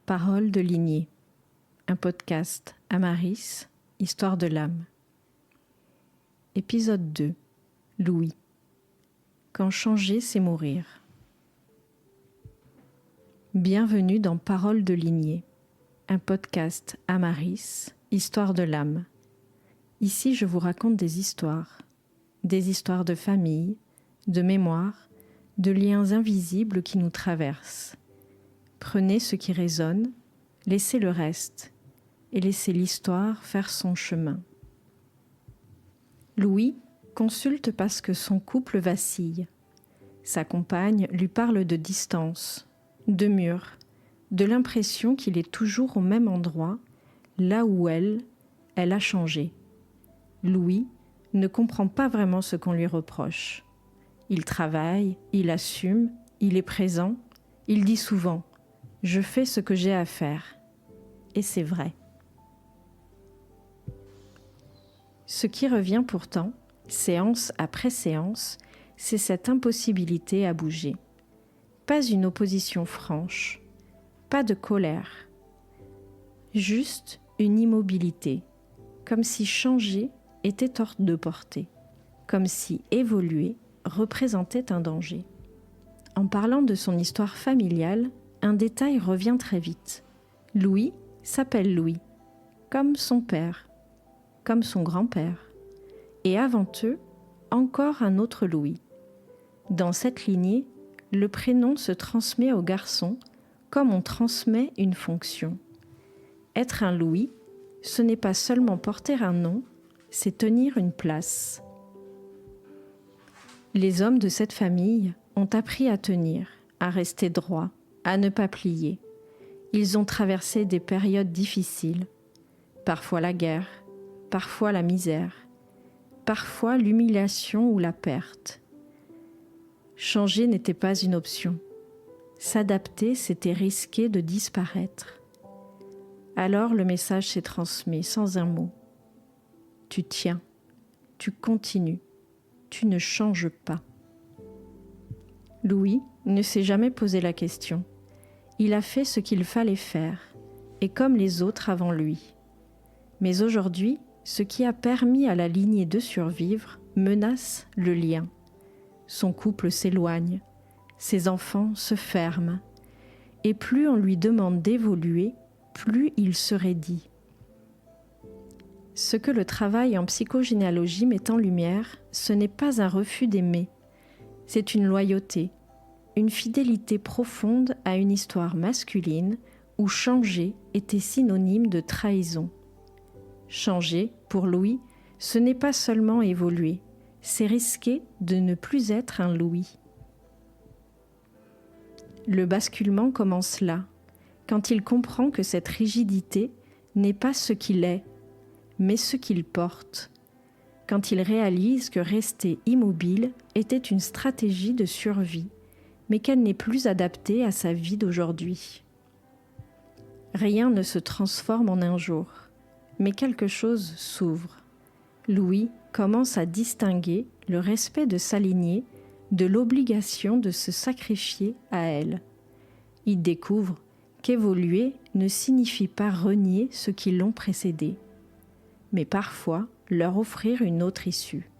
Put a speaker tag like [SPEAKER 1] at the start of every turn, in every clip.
[SPEAKER 1] Parole de lignée, un podcast Amaris, Histoire de l'âme. Épisode 2, Louis. Quand changer, c'est mourir. Bienvenue dans Parole de lignée, un podcast Amaris, Histoire de l'âme. Ici, je vous raconte des histoires de famille, de mémoire, de liens invisibles qui nous traversent. Prenez ce qui résonne, laissez le reste, et laissez l'histoire faire son chemin. Louis consulte parce que son couple vacille. Sa compagne lui parle de distance, de mur, de l'impression qu'il est toujours au même endroit, là où elle a changé. Louis ne comprend pas vraiment ce qu'on lui reproche. Il travaille, il assume, il est présent, il dit souvent « Je fais ce que j'ai à faire ». Et c'est vrai. Ce qui revient pourtant, séance après séance, c'est cette impossibilité à bouger. Pas une opposition franche, pas de colère, juste une immobilité, comme si changer était hors de portée, comme si évoluer représentait un danger. En parlant de son histoire familiale, un détail revient très vite. Louis s'appelle Louis, comme son père, comme son grand-père, et avant eux, encore un autre Louis. Dans cette lignée, le prénom se transmet au garçon comme on transmet une fonction. Être un Louis, ce n'est pas seulement porter un nom, c'est tenir une place. Les hommes de cette famille ont appris à tenir, à rester droits, à ne pas plier. Ils ont traversé des périodes difficiles, parfois la guerre, parfois la misère, parfois l'humiliation ou la perte. Changer n'était pas une option. S'adapter, c'était risquer de disparaître. Alors le message s'est transmis sans un mot. Tu tiens, tu continues, tu ne changes pas. Louis ne s'est jamais posé la question. Il a fait ce qu'il fallait faire, et comme les autres avant lui. Mais aujourd'hui, ce qui a permis à la lignée de survivre menace le lien. Son couple s'éloigne, ses enfants se ferment, et plus on lui demande d'évoluer, plus il se raidit. Ce que le travail en psychogénéalogie met en lumière, ce n'est pas un refus d'aimer, c'est une loyauté, une fidélité profonde à une histoire masculine où changer était synonyme de trahison. Changer, pour Louis, ce n'est pas seulement évoluer, c'est risquer de ne plus être un Louis. Le basculement commence là, quand il comprend que cette rigidité n'est pas ce qu'il est, mais ce qu'il porte. Quand il réalise que rester immobile était une stratégie de survie, mais qu'elle n'est plus adaptée à sa vie d'aujourd'hui. Rien ne se transforme en un jour, mais quelque chose s'ouvre. Louis commence à distinguer le respect de sa lignée de l'obligation de se sacrifier à elle. Il découvre qu'évoluer ne signifie pas renier ceux qui l'ont précédé, mais parfois leur offrir une autre issue.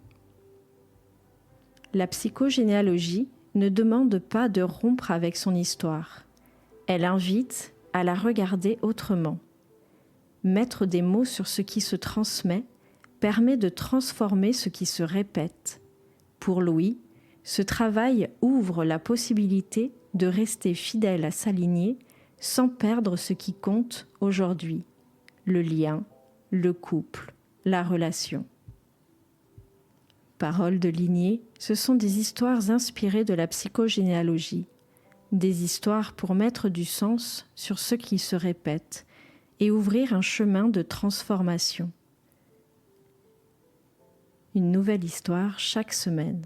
[SPEAKER 1] La psychogénéalogie ne demande pas de rompre avec son histoire. Elle invite à la regarder autrement. Mettre des mots sur ce qui se transmet permet de transformer ce qui se répète. Pour Louis, ce travail ouvre la possibilité de rester fidèle à sa lignée sans perdre ce qui compte aujourd'hui, le lien, le couple, la relation. Paroles de lignée, ce sont des histoires inspirées de la psychogénéalogie, des histoires pour mettre du sens sur ce qui se répète et ouvrir un chemin de transformation. Une nouvelle histoire chaque semaine.